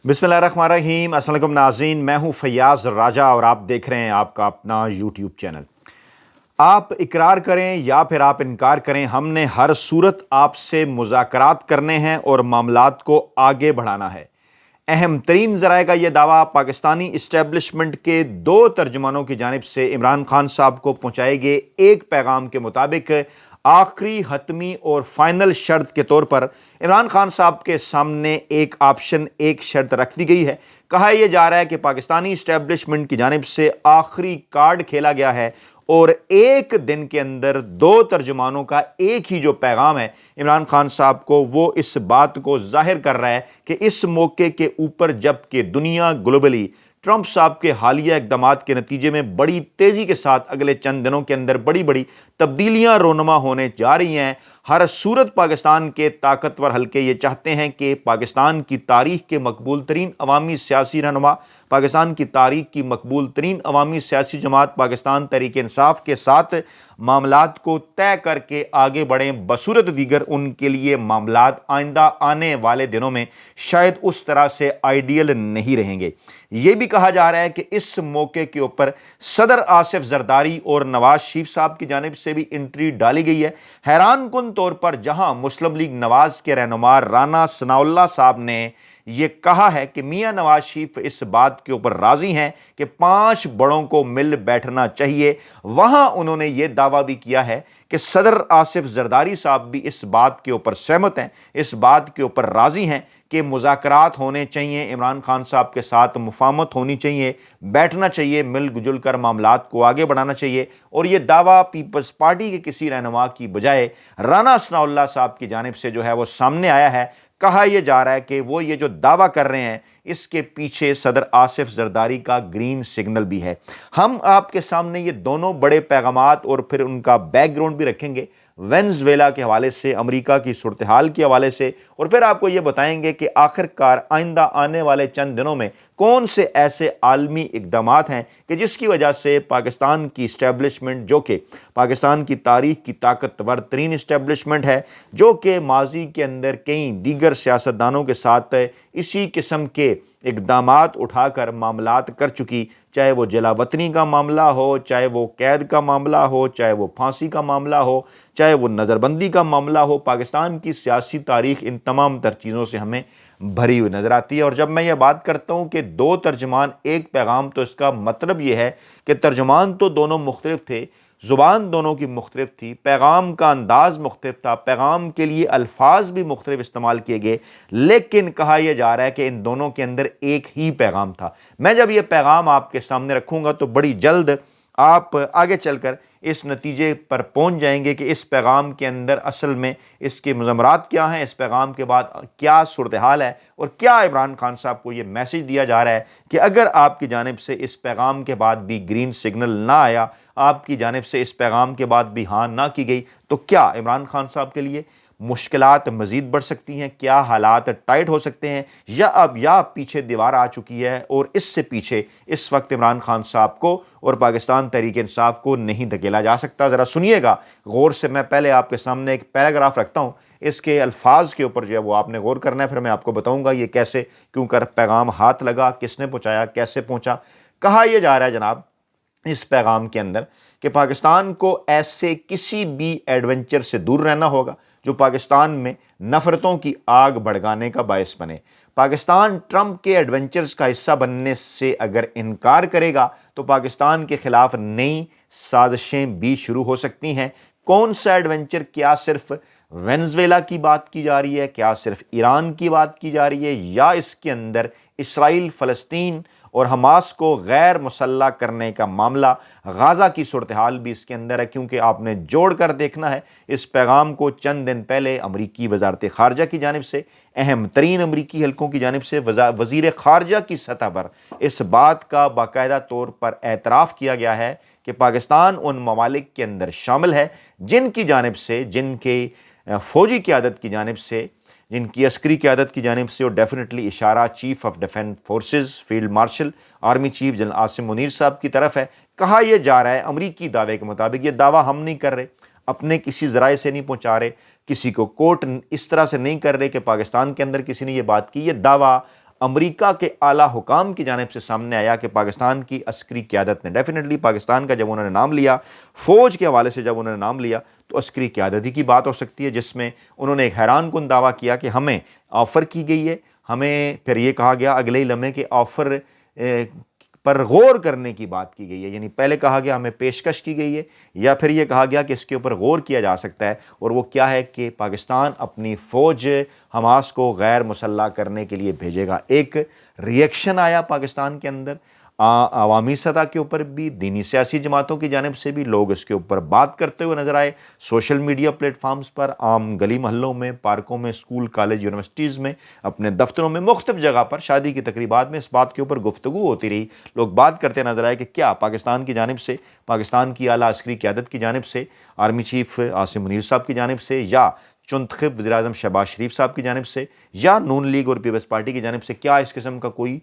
بسم اللہ الرحمن الرحیم۔ السلام علیکم ناظرین، میں ہوں فیاض راجہ اور آپ دیکھ رہے ہیں آپ کا اپنا یوٹیوب چینل۔ آپ اقرار کریں یا پھر آپ انکار کریں، ہم نے ہر صورت آپ سے مذاکرات کرنے ہیں اور معاملات کو آگے بڑھانا ہے۔ اہم ترین ذرائع کا یہ دعویٰ پاکستانی اسٹیبلشمنٹ کے 2 ترجمانوں کی جانب سے عمران خان صاحب کو پہنچائے گئے ایک پیغام کے مطابق آخری حتمی اور فائنل شرط کے طور پر عمران خان صاحب کے سامنے ایک آپشن، ایک شرط رکھ دی گئی ہے۔ کہا یہ جا رہا ہے کہ پاکستانی اسٹیبلشمنٹ کی جانب سے آخری کارڈ کھیلا گیا ہے اور ایک دن کے اندر 2 ترجمانوں کا ایک ہی جو پیغام ہے عمران خان صاحب کو، وہ اس بات کو ظاہر کر رہا ہے کہ اس موقع کے اوپر جب کہ دنیا گلوبلی ٹرمپ صاحب کے حالیہ اقدامات کے نتیجے میں بڑی تیزی کے ساتھ اگلے چند دنوں کے اندر بڑی تبدیلیاں رونما ہونے جا رہی ہیں، ہر صورت پاکستان کے طاقتور حلقے یہ چاہتے ہیں کہ پاکستان کی تاریخ کے مقبول ترین عوامی سیاسی رہنما، پاکستان کی تاریخ کی مقبول ترین عوامی سیاسی جماعت پاکستان تحریک انصاف کے ساتھ معاملات کو طے کر کے آگے بڑھیں، بصورت دیگر ان کے لیے معاملات آئندہ آنے والے دنوں میں شاید اس طرح سے آئیڈیل نہیں رہیں گے۔ یہ بھی کہا جا رہا ہے کہ اس موقع کے اوپر صدر آصف زرداری اور نواز شریف صاحب کی جانب سے بھی انٹری ڈالی گئی ہے۔ حیران کن طور پر جہاں مسلم لیگ نواز کے رہنما رانا ثناء اللہ صاحب نے یہ کہا ہے کہ میاں نواز شریف اس بات کے اوپر راضی ہیں کہ 5 بڑوں کو مل بیٹھنا چاہیے، وہاں انہوں نے یہ دعویٰ بھی کیا ہے کہ صدر آصف زرداری صاحب بھی اس بات کے اوپر سہمت ہیں، اس بات کے اوپر راضی ہیں کہ مذاکرات ہونے چاہیے، عمران خان صاحب کے ساتھ مفاہمت ہونی چاہیے، بیٹھنا چاہیے، مل جل کر معاملات کو آگے بڑھانا چاہیے۔ اور یہ دعویٰ پیپلز پارٹی کے کسی رہنما کی بجائے رانا ثناء اللہ صاحب کی جانب سے جو ہے وہ سامنے آیا ہے۔ کہا یہ جا رہا ہے کہ وہ یہ جو دعویٰ کر رہے ہیں اس کے پیچھے صدر آصف زرداری کا گرین سگنل بھی ہے۔ ہم آپ کے سامنے یہ دونوں بڑے پیغامات اور پھر ان کا بیک گراؤنڈ بھی رکھیں گے، وینزویلا کے حوالے سے، امریکہ کی صورتحال کے حوالے سے، اور پھر آپ کو یہ بتائیں گے کہ آخر کار آئندہ آنے والے چند دنوں میں کون سے ایسے عالمی اقدامات ہیں کہ جس کی وجہ سے پاکستان کی اسٹیبلشمنٹ، جو کہ پاکستان کی تاریخ کی طاقتور ترین اسٹیبلشمنٹ ہے، جو کہ ماضی کے اندر کئی دیگر سیاستدانوں کے ساتھ اسی قسم کے اقدامات اٹھا کر معاملات کر چکی، چاہے وہ جلا وطنی کا معاملہ ہو، چاہے وہ قید کا معاملہ ہو، چاہے وہ پھانسی کا معاملہ ہو، چاہے وہ نظر بندی کا معاملہ ہو۔ پاکستان کی سیاسی تاریخ ان تمام تر چیزوں سے ہمیں بھری ہوئی نظر آتی ہے۔ اور جب میں یہ بات کرتا ہوں کہ 2 ترجمان ایک پیغام، تو اس کا مطلب یہ ہے کہ ترجمان تو دونوں مختلف تھے، زبان دونوں کی مختلف تھی، پیغام کا انداز مختلف تھا، پیغام کے لیے الفاظ بھی مختلف استعمال کیے گئے، لیکن کہا یہ جا رہا ہے کہ ان دونوں کے اندر ایک ہی پیغام تھا۔ میں جب یہ پیغام آپ کے سامنے رکھوں گا تو بڑی جلد آپ آگے چل کر اس نتیجے پر پہنچ جائیں گے کہ اس پیغام کے اندر اصل میں اس کے مضمرات کیا ہیں، اس پیغام کے بعد کیا صورتحال ہے، اور کیا عمران خان صاحب کو یہ میسج دیا جا رہا ہے کہ اگر آپ کی جانب سے اس پیغام کے بعد بھی گرین سگنل نہ آیا، آپ کی جانب سے اس پیغام کے بعد بھی ہاں نہ کی گئی، تو کیا عمران خان صاحب کے لیے مشکلات مزید بڑھ سکتی ہیں، کیا حالات ٹائٹ ہو سکتے ہیں، یا اب پیچھے دیوار آ چکی ہے اور اس سے پیچھے اس وقت عمران خان صاحب کو اور پاکستان تحریک انصاف کو نہیں دھکیلا جا سکتا۔ ذرا سنیے گا غور سے، میں پہلے آپ کے سامنے ایک پیراگراف رکھتا ہوں، اس کے الفاظ کے اوپر جو ہے وہ آپ نے غور کرنا ہے، پھر میں آپ کو بتاؤں گا یہ کیسے کیوں کر پیغام ہاتھ لگا، کس نے پہنچایا، کیسے پہنچا۔ کہا یہ جا رہا ہے جناب اس پیغام کے اندر کہ پاکستان کو ایسے کسی بھی ایڈونچر سے دور رہنا ہوگا جو پاکستان میں نفرتوں کی آگ بھڑکانے کا باعث بنے۔ پاکستان ٹرمپ کے ایڈونچرز کا حصہ بننے سے اگر انکار کرے گا تو پاکستان کے خلاف نئی سازشیں بھی شروع ہو سکتی ہیں۔ کون سا ایڈونچر؟ کیا صرف وینزویلا کی بات کی جا رہی ہے، کیا صرف ایران کی بات کی جا رہی ہے، یا اس کے اندر اسرائیل، فلسطین اور حماس کو غیر مسلح کرنے کا معاملہ، غازہ کی صورتحال بھی اس کے اندر ہے؟ کیونکہ آپ نے جوڑ کر دیکھنا ہے اس پیغام کو چند دن پہلے امریکی وزارت خارجہ کی جانب سے، اہم ترین امریکی حلقوں کی جانب سے وزیر خارجہ کی سطح پر اس بات کا باقاعدہ طور پر اعتراف کیا گیا ہے کہ پاکستان ان ممالک کے اندر شامل ہے جن کی جانب سے، جن کے فوجی قیادت کی جانب سے، جن کی عسکری قیادت کی جانب سے، اور ڈیفینیٹلی اشارہ chief of defence forces field marshal army chief general Asim Munir صاحب کی طرف ہے۔ کہا یہ جا رہا ہے امریکی دعوے کے مطابق، یہ دعویٰ ہم نہیں کر رہے، اپنے کسی ذرائع سے نہیں پہنچا رہے، کسی کو کوٹ اس طرح سے نہیں کر رہے کہ پاکستان کے اندر کسی نے یہ بات کی، یہ دعویٰ امریکہ کے اعلیٰ حکام کی جانب سے سامنے آیا کہ پاکستان کی عسکری قیادت نے ڈیفینیٹلی پاکستان کا جب انہوں نے نام لیا، فوج کے حوالے سے جب انہوں نے نام لیا تو عسکری قیادت ہی کی بات ہو سکتی ہے، جس میں انہوں نے ایک حیران کن دعویٰ کیا کہ ہمیں آفر کی گئی ہے، ہمیں پھر یہ کہا گیا اگلے ہی لمحے کہ آفر پر غور کرنے کی بات کی گئی ہے، یعنی پہلے کہا گیا ہمیں پیشکش کی گئی ہے، یا پھر یہ کہا گیا کہ اس کے اوپر غور کیا جا سکتا ہے، اور وہ کیا ہے کہ پاکستان اپنی فوج حماس کو غیر مسلح کرنے کے لیے بھیجے گا۔ ایک ریئیکشن آیا پاکستان کے اندر، عوامی سطح کے اوپر بھی، دینی سیاسی جماعتوں کی جانب سے بھی لوگ اس کے اوپر بات کرتے ہوئے نظر آئے، سوشل میڈیا پلیٹ فارمز پر، عام گلی محلوں میں، پارکوں میں، اسکول کالج یونیورسٹیز میں، اپنے دفتروں میں، مختلف جگہ پر شادی کی تقریبات میں اس بات کے اوپر گفتگو ہوتی رہی، لوگ بات کرتے نظر آئے کہ کیا پاکستان کی جانب سے، پاکستان کی اعلیٰ عسکری قیادت کی جانب سے، آرمی چیف عاصم منیر صاحب کی جانب سے، یا چنتخب وزیر اعظم شہباز شریف صاحب کی جانب سے، یا نون لیگ اور پیپلز پارٹی کی جانب سے کیا اس قسم کا کوئی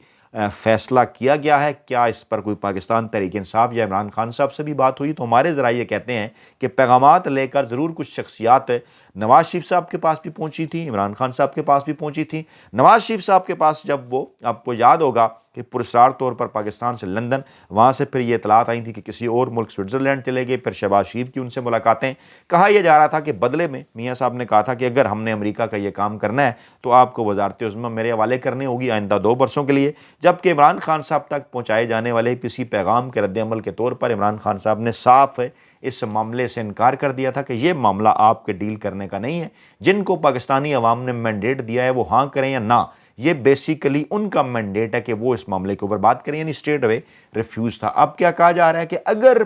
فیصلہ کیا گیا ہے؟ کیا اس پر کوئی پاکستان تحریک انصاف یا عمران خان صاحب سے بھی بات ہوئی؟ تو ہمارے ذرائع یہ کہتے ہیں کہ پیغامات لے کر ضرور کچھ شخصیات نواز شریف صاحب کے پاس بھی پہنچی تھیں، عمران خان صاحب کے پاس بھی پہنچی تھیں۔ نواز شریف صاحب کے پاس جب وہ، آپ کو یاد ہوگا کہ پراسرار طور پر پاکستان سے لندن، وہاں سے پھر یہ اطلاعات آئی تھی کہ کسی اور ملک سوئٹزرلینڈ چلے گئے، پھر شہباز شریف کی ان سے ملاقاتیں، کہا یہ جا رہا تھا کہ بدلے میں میاں صاحب نے کہا تھا کہ اگر ہم نے امریکہ کا یہ کام کرنا ہے تو آپ کو وزارت عظمیٰ میرے حوالے کرنی ہوگی آئندہ 2 برسوں کے لیے، جبکہ عمران خان صاحب تک پہنچائے جانے والے کسی پیغام کے رد عمل کے طور پر عمران خان صاحب نے صاف اس معاملے سے انکار کر دیا تھا کہ یہ معاملہ آپ کے ڈیل کرنے کا نہیں ہے، جن کو پاکستانی عوام نے مینڈیٹ دیا ہے وہ ہاں کریں یا نہ، یہ بیسیکلی ان کا مینڈیٹ ہے کہ وہ اس معاملے کے اوپر بات کریں، یعنی اسٹریٹ اوے ریفیوز تھا۔ اب کیا کہا جا رہا ہے کہ اگر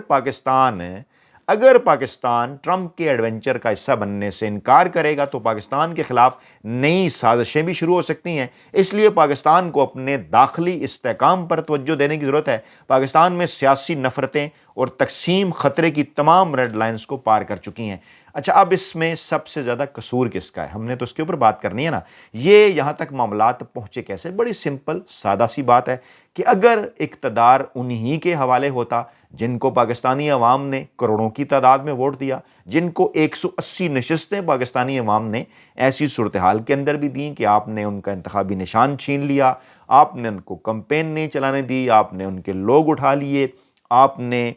پاکستان ٹرمپ کے ایڈونچر کا حصہ بننے سے انکار کرے گا تو پاکستان کے خلاف نئی سازشیں بھی شروع ہو سکتی ہیں، اس لیے پاکستان کو اپنے داخلی استحکام پر توجہ دینے کی ضرورت ہے۔ پاکستان میں سیاسی نفرتیں اور تقسیم خطرے کی تمام ریڈ لائنز کو پار کر چکی ہیں۔ اچھا، اب اس میں سب سے زیادہ قصور کس کا ہے؟ ہم نے تو اس کے اوپر بات کرنی ہے نا۔ یہ یہاں تک معاملات پہنچے کیسے؟ بڑی سمپل سادہ سی بات ہے کہ اگر اقتدار انہی کے حوالے ہوتا جن کو پاکستانی عوام نے کروڑوں کی تعداد میں ووٹ دیا، جن کو 180 نشستیں پاکستانی عوام نے ایسی صورتحال کے اندر بھی دیں کہ آپ نے ان کا انتخابی نشان چھین لیا، آپ نے ان کو کمپین نہیں چلانے دی، آپ نے ان کے لوگ اٹھا لیے، آپ نے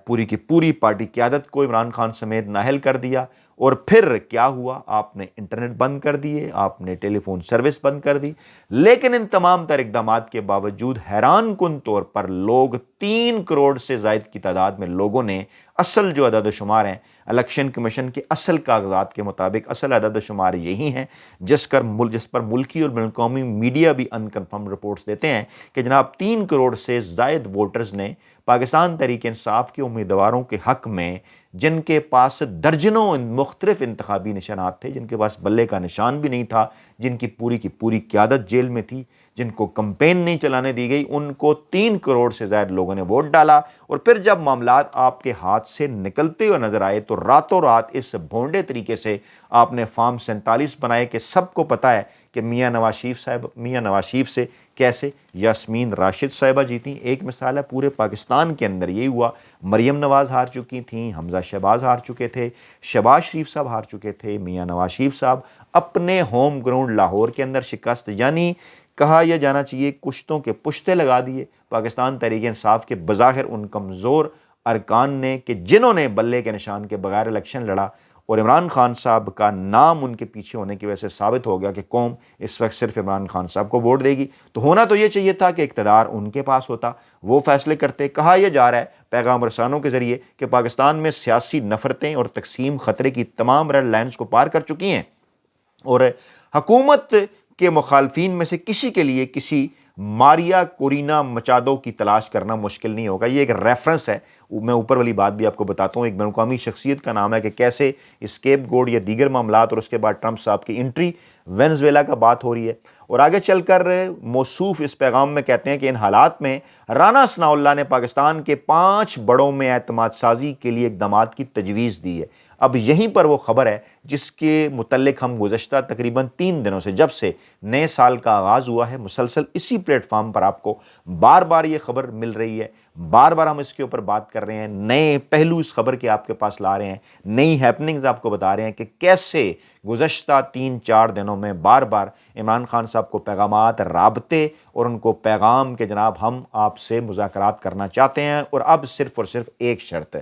پوری کی پوری پارٹی قیادت کو عمران خان سمیت نااہل کر دیا، اور پھر کیا ہوا؟ آپ نے انٹرنیٹ بند کر دیے، آپ نے ٹیلی فون سروس بند کر دی۔ لیکن ان تمام تر اقدامات کے باوجود حیران کن طور پر لوگ 3 کروڑ سے زائد کی تعداد میں لوگوں نے اصل جو عدد و شمار ہیں الیکشن کمیشن کے اصل کاغذات کے مطابق اصل عدد و شمار یہی ہیں جس پر ملکی اور بین الاقوامی میڈیا بھی انکنفرم رپورٹس دیتے ہیں کہ جناب 3 کروڑ سے زائد ووٹرز نے پاکستان تحریک انصاف کے امیدواروں کے حق میں، جن کے پاس درجنوں مختلف انتخابی نشانات تھے، جن کے پاس بلے کا نشان بھی نہیں تھا، جن کی پوری قیادت جیل میں تھی، جن کو کمپین نہیں چلانے دی گئی، ان کو 3 کروڑ سے زائد لوگوں نے ووٹ ڈالا۔ اور پھر جب معاملات آپ کے ہاتھ سے نکلتے ہوئے نظر آئے تو راتوں رات اس بھونڈے طریقے سے آپ نے فارم 47 بنائے کہ سب کو پتہ ہے کہ میاں نواز شریف سے کیسے یاسمین راشد صاحبہ جیتی۔ ایک مثال ہے، پورے پاکستان کے اندر یہی ہوا، مریم نواز ہار چکی تھیں، حمزہ شہباز ہار چکے تھے، شہباز شریف صاحب ہار چکے تھے، میاں نواز شریف صاحب اپنے ہوم گراؤنڈ لاہور کے اندر شکست، یعنی کہا یہ جانا چاہیے کشتوں کے پشتے لگا دیے پاکستان تحریک انصاف کے بظاہر ان کمزور ارکان نے کہ جنہوں نے بلے کے نشان کے بغیر الیکشن لڑا، اور عمران خان صاحب کا نام ان کے پیچھے ہونے کی وجہ سے ثابت ہو گیا کہ قوم اس وقت صرف عمران خان صاحب کو ووٹ دے گی۔ تو ہونا تو یہ چاہیے تھا کہ اقتدار ان کے پاس ہوتا، وہ فیصلے کرتے۔ کہا یہ جا رہا ہے پیغام رسانوں کے ذریعے کہ پاکستان میں سیاسی نفرتیں اور تقسیم خطرے کی تمام ریڈ لائنز کو پار کر چکی ہیں، اور حکومت کے مخالفین میں سے کسی کے لیے کسی ماریا کورینا مچادو کی تلاش کرنا مشکل نہیں ہوگا۔ یہ ایک ریفرنس ہے، میں اوپر والی بات بھی آپ کو بتاتا ہوں، ایک بین الاقوامی شخصیت کا نام ہے کہ کیسے اسکیپ گوڈ یا دیگر معاملات، اور اس کے بعد ٹرمپ صاحب کی انٹری وینزویلا کا بات ہو رہی ہے، اور آگے چل کر موصوف اس پیغام میں کہتے ہیں کہ ان حالات میں رانا ثناءاللہ نے پاکستان کے 5 بڑوں میں اعتماد سازی کے لیے اقدامات کی تجویز دی ہے۔ اب یہیں پر وہ خبر ہے جس کے متعلق ہم گزشتہ تقریباً 3 دنوں سے، جب سے نئے سال کا آغاز ہوا ہے، مسلسل اسی پلیٹ فارم پر آپ کو بار بار یہ خبر مل رہی ہے، بار بار ہم اس کے اوپر بات کر رہے ہیں، نئے پہلو اس خبر کے آپ کے پاس لا رہے ہیں، نئی ہیپننگز آپ کو بتا رہے ہیں کہ کیسے گزشتہ 3-4 دنوں میں بار بار عمران خان صاحب کو پیغامات، رابطے اور ان کو پیغام کہ جناب ہم آپ سے مذاکرات کرنا چاہتے ہیں، اور اب صرف اور صرف ایک شرط ہے۔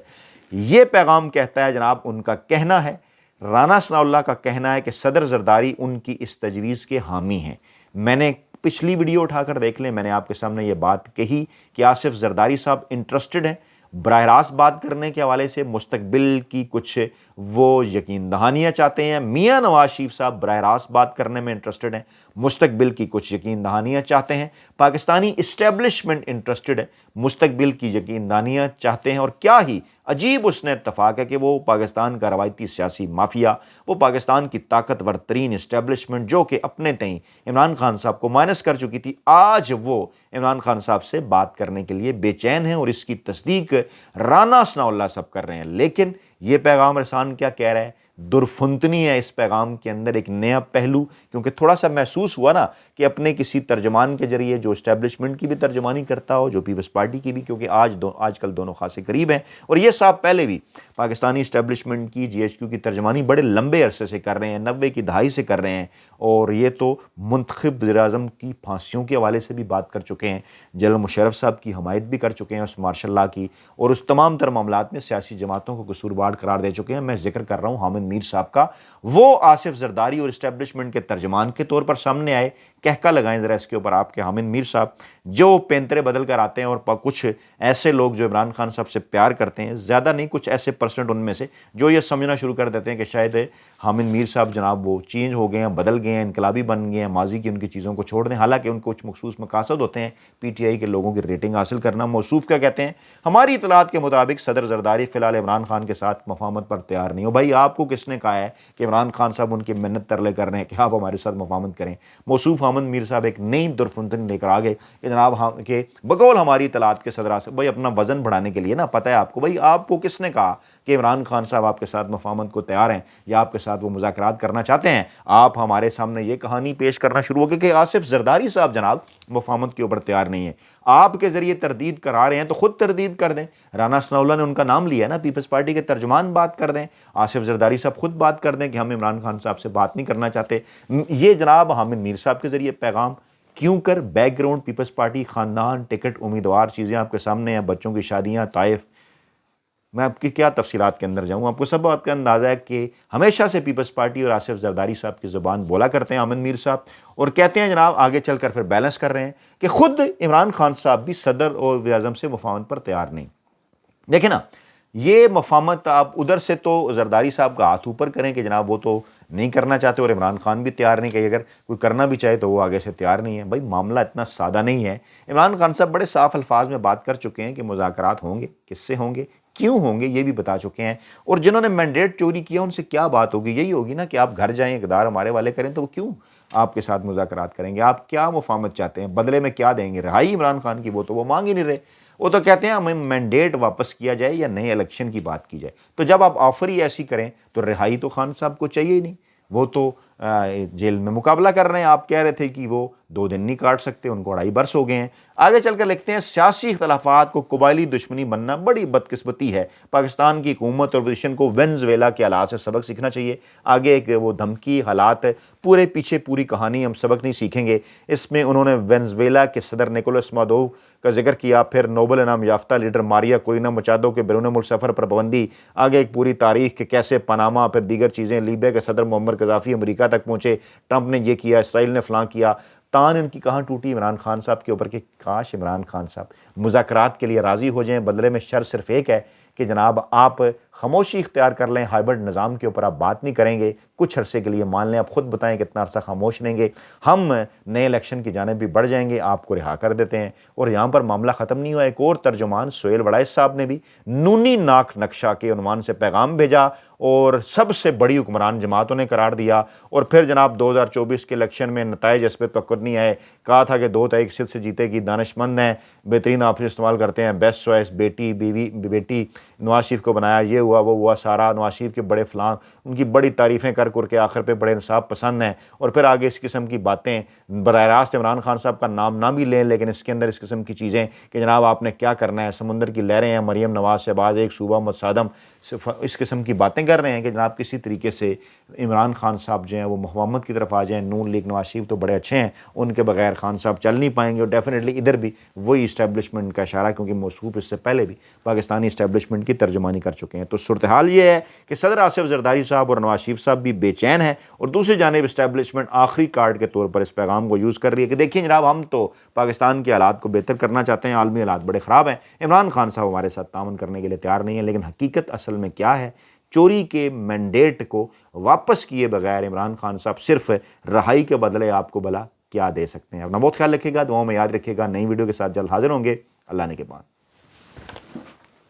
یہ پیغام کہتا ہے جناب، ان کا کہنا ہے، رانا ثناء اللہ کا کہنا ہے کہ صدر زرداری ان کی اس تجویز کے حامی ہیں۔ میں نے پچھلی ویڈیو اٹھا کر دیکھ لیں، میں نے آپ کے سامنے یہ بات کہی کہ آصف زرداری صاحب انٹرسٹڈ ہیں براہ راست بات کرنے کے حوالے سے، مستقبل کی کچھ وہ یقین دہانیاں چاہتے ہیں۔ میاں نواز شریف صاحب براہ راست بات کرنے میں انٹرسٹڈ ہیں، مستقبل کی کچھ یقین دہانیاں چاہتے ہیں۔ پاکستانی اسٹیبلشمنٹ انٹرسٹڈ ہے، مستقبل کی یقین دہانیاں چاہتے ہیں۔ اور کیا ہی عجیب اس نے اتفاق ہے کہ وہ پاکستان کا روایتی سیاسی مافیا، وہ پاکستان کی طاقتور ترین اسٹیبلشمنٹ جو کہ اپنے تئیں عمران خان صاحب کو مائنس کر چکی تھی، آج وہ عمران خان صاحب سے بات کرنے کے لیے بے چین ہیں، اور اس کی تصدیق رانا ثناء اللہ صاحب کر رہے ہیں۔ لیکن یہ پیغام رسان کیا کہہ رہا ہے؟ درفنتنی ہے اس پیغام کے اندر، ایک نیا پہلو، کیونکہ تھوڑا سا محسوس ہوا نا کہ اپنے کسی ترجمان کے ذریعے جو اسٹیبلشمنٹ کی بھی ترجمانی کرتا ہو، جو پیپلز پارٹی کی بھی، کیونکہ آج کل دونوں خاصے قریب ہیں، اور یہ صاحب پہلے بھی پاکستانی اسٹیبلشمنٹ کی جی ایچ کیو کی ترجمانی بڑے لمبے عرصے سے کر رہے ہیں، 90 کی دہائی سے کر رہے ہیں، اور یہ تو منتخب وزیر اعظم کی پھانسیوں کے حوالے سے بھی بات کر چکے ہیں، جنرل مشرف صاحب کی حمایت بھی کر چکے ہیں اس مارشل لاء کی، اور اس تمام تر معاملات میں سیاسی جماعتوں کو قصوروار قرار دے چکے ہیں۔ میں ذکر کر رہا ہوں حامد میر صاحب کا، وہ آصف زرداری اور اسٹیبلشمنٹ کے ترجمان کے طور پر سامنے آئے۔ کہکا لگائیں ذرا اس کے اوپر آپ کے حامد میر صاحب، جو پینترے بدل کر آتے ہیں، اور کچھ ایسے لوگ جو عمران خان صاحب سے پیار کرتے ہیں، زیادہ نہیں، کچھ ایسے پرسنٹ ان میں سے جو یہ سمجھنا شروع کر دیتے ہیں کہ شاید حامد میر صاحب جناب وہ چینج ہو گئے ہیں، بدل گئے ہیں، انقلابی بن گئے ہیں، ماضی کی ان کی چیزوں کو چھوڑ دیں، حالانکہ ان کو کچھ مخصوص مقاصد ہوتے ہیں، پی ٹی آئی کے لوگوں کی ریٹنگ حاصل کرنا۔ موصوف کیا کہتے ہیں؟ ہماری اطلاعات کے مطابق صدر زرداری فی الحال عمران خان کے ساتھ مفاہمت پر تیار نہیں ہو۔ بھائی آپ کو کس نے کہا ہے کہ عمران خان صاحب ان کی منت ترلے کر رہے ہیں کہ آپ ہمارے ساتھ مفاہمت کریں؟ موصوف حامد میر صاحب ایک نئی درفنتن لے کر آ گئے کہ جناب کہ بقول ہماری اطلاعات کے صدر سے بھائی اپنا وزن بڑھانے کے لیے نا، پتہ ہے آپ کو، بھائی آپ کو کس نے کہا کہ عمران خان صاحب آپ کے ساتھ مفاہمت کو تیار ہیں یا آپ کے ساتھ وہ مذاکرات کرنا چاہتے ہیں؟ آپ ہمارے سامنے یہ کہانی پیش کرنا شروع ہو گئی کہ آصف زرداری صاحب جناب مفاہمت کے اوپر تیار نہیں ہے، آپ کے ذریعے تردید کرا رہے ہیں تو خود تردید کر دیں۔ رانا ثناء اللہ نے ان کا نام لیا نا، پیپلز پارٹی کے ترجمان بات کر دیں، آصف زرداری صاحب خود بات کر دیں کہ ہم عمران خان صاحب سے بات نہیں کرنا چاہتے۔ یہ جناب حامد میر صاحب کے ذریعے پیغام کیوں کر؟ بیک گراؤنڈ پیپلز پارٹی، خاندان، ٹکٹ، امیدوار، چیزیں آپ کے سامنے ہیں، بچوں کی شادیاں، طائف، میں آپ کی کیا تفصیلات کے اندر جاؤں، آپ کو سب بات کا اندازہ ہے کہ ہمیشہ سے پیپلز پارٹی اور آصف زرداری صاحب کی زبان بولا کرتے ہیں حامد میر صاحب، اور کہتے ہیں جناب آگے چل کر پھر بیلنس کر رہے ہیں کہ خود عمران خان صاحب بھی صدر اور وزیر اعظم سے مفاہمت پر تیار نہیں۔ دیکھیں نا، یہ مفاہمت آپ ادھر سے تو زرداری صاحب کا ہاتھ اوپر کریں کہ جناب وہ تو نہیں کرنا چاہتے، اور عمران خان بھی تیار نہیں، کہ اگر کوئی کرنا بھی چاہے تو وہ آگے سے تیار نہیں ہے۔ بھائی معاملہ اتنا سادہ نہیں ہے۔ عمران خان صاحب بڑے صاف الفاظ میں بات کر چکے ہیں کہ مذاکرات ہوں گے، کس سے ہوں گے، کیوں ہوں گے، یہ بھی بتا چکے ہیں، اور جنہوں نے مینڈیٹ چوری کیا ان سے کیا بات ہوگی، یہی ہوگی نا کہ آپ گھر جائیں، اقدار ہمارے والے کریں، تو وہ کیوں آپ کے ساتھ مذاکرات کریں گے؟ آپ کیا مفاہمت چاہتے ہیں؟ بدلے میں کیا دیں گے؟ رہائی عمران خان کی وہ مانگ ہی نہیں رہے، وہ تو کہتے ہیں ہمیں مینڈیٹ واپس کیا جائے یا نئے الیکشن کی بات کی جائے۔ تو جب آپ آفر ہی ایسی کریں تو رہائی تو خان صاحب کو چاہیے ہی نہیں، وہ تو جیل میں مقابلہ کر رہے ہیں۔ آپ کہہ رہے تھے کہ وہ 2 دن نہیں کاٹ سکتے، ان کو 2.5 برس ہو گئے ہیں۔ آگے چل کر لکھتے ہیں سیاسی اختلافات کو قبائلی دشمنی بننا بڑی بدقسمتی ہے، پاکستان کی حکومت اور اپوزیشن کو وینزویلا کے حالات سے سبق سیکھنا چاہیے۔ آگے ایک وہ دھمکی، حالات، پورے پیچھے پوری کہانی ہم سبق نہیں سیکھیں گے۔ اس میں انہوں نے وینزویلا کے صدر نکولس مادورو کا ذکر کیا، پھر نوبل انعام یافتہ لیڈر ماریا کورینا مچادو کے بیرون ملک سفر پر پابندی، آگے ایک پوری تاریخ کہ کیسے پاناما، پھر دیگر چیزیں، لیبیا کے صدر معمر قذافی امریکہ تک پہنچے، ٹرمپ نے یہ کیا، اسرائیل نے فلاں کیا۔ تان ان کی کہاں ٹوٹی عمران خان صاحب کے اوپر کہ کاش عمران خان صاحب مذاکرات کے لیے راضی ہو جائیں، بدلے میں شرط صرف ایک ہے کہ جناب آپ خاموشی اختیار کر لیں، ہائبرڈ نظام کے اوپر آپ بات نہیں کریں گے، کچھ عرصے کے لیے مان لیں، آپ خود بتائیں کتنا عرصہ خاموش رہیں گے، ہم نئے الیکشن کی جانب بھی بڑھ جائیں گے، آپ کو رہا کر دیتے ہیں۔ اور یہاں پر معاملہ ختم نہیں ہوا، ایک اور ترجمان سہیل وڑائچ صاحب نے بھی نونی ناک نقشہ کے عنوان سے پیغام بھیجا، اور سب سے بڑی حکمران جماعتوں نے قرار دیا، اور پھر جناب 2024 کے الیکشن میں نتائج اس پہ توقع نہیں آئے، کہا تھا کہ 2 تاریخ صرف سے جیتے گی، دانشمند ہیں، بہترین آپشن استعمال کرتے ہیں، بیسٹ چوائس، بیٹی، بیوی، بیٹی، نواز شریف کو بنایا، یہ ہوا وہ ہوا، سارا نواز شریف کے بڑے فلاں، ان کی بڑی تعریفیں کر کے آخر پہ بڑے انصاف پسند ہیں، اور پھر آگے اس قسم کی باتیں براہ راست عمران خان صاحب کا نام نہ بھی لیں، لیکن اس کے اندر اس قسم کی چیزیں کہ جناب آپ نے کیا کرنا ہے، سمندر کی لہریں ہیں، مریم نواز شہباز ایک صوبہ متصادم، اس قسم کی باتیں کر رہے ہیں کہ جناب کسی طریقے سے عمران خان صاحب جو ہیں وہ محمد کی طرف آ جائیں۔ نون لیگ نواز شریف تو بڑے اچھے ہیں، ان کے بغیر خان صاحب چل نہیں پائیں گے، اور ڈیفینیٹلی ادھر بھی وہی اسٹیبلشمنٹ کا اشارہ، کیونکہ موصوف اس سے پہلے بھی پاکستانی اسٹیبلشمنٹ کی ترجمانی کر چکے ہیں۔ تو صورتحال یہ ہے کہ صدر آصف زرداری صاحب اور نواز شریف صاحب بھی بے چین ہیں، اور دوسری جانب اسٹیبلشمنٹ آخری کارڈ کے طور پر اس پیغام کو یوز کر رہی ہے کہ دیکھیں جناب ہم تو پاکستان کے حالات کو بہتر کرنا چاہتے ہیں، عالمی حالات بڑے خراب ہیں، عمران خان صاحب ہمارے ساتھ تعاون کرنے کے لیے تیار نہیں ہیں۔ لیکن حقیقت اصل میں کیا ہے؟ چوری کے مینڈیٹ کو واپس کیے بغیر عمران خان صاحب صرف رہائی کے بدلے آپ کو بھلا کیا دے سکتے ہیں؟ اپنا بہت خیال رکھیے گا، دعاؤں میں یاد رکھیے گا۔ نئی ویڈیو کے ساتھ جلد حاضر ہوں گے، اللہ نے کے بعد۔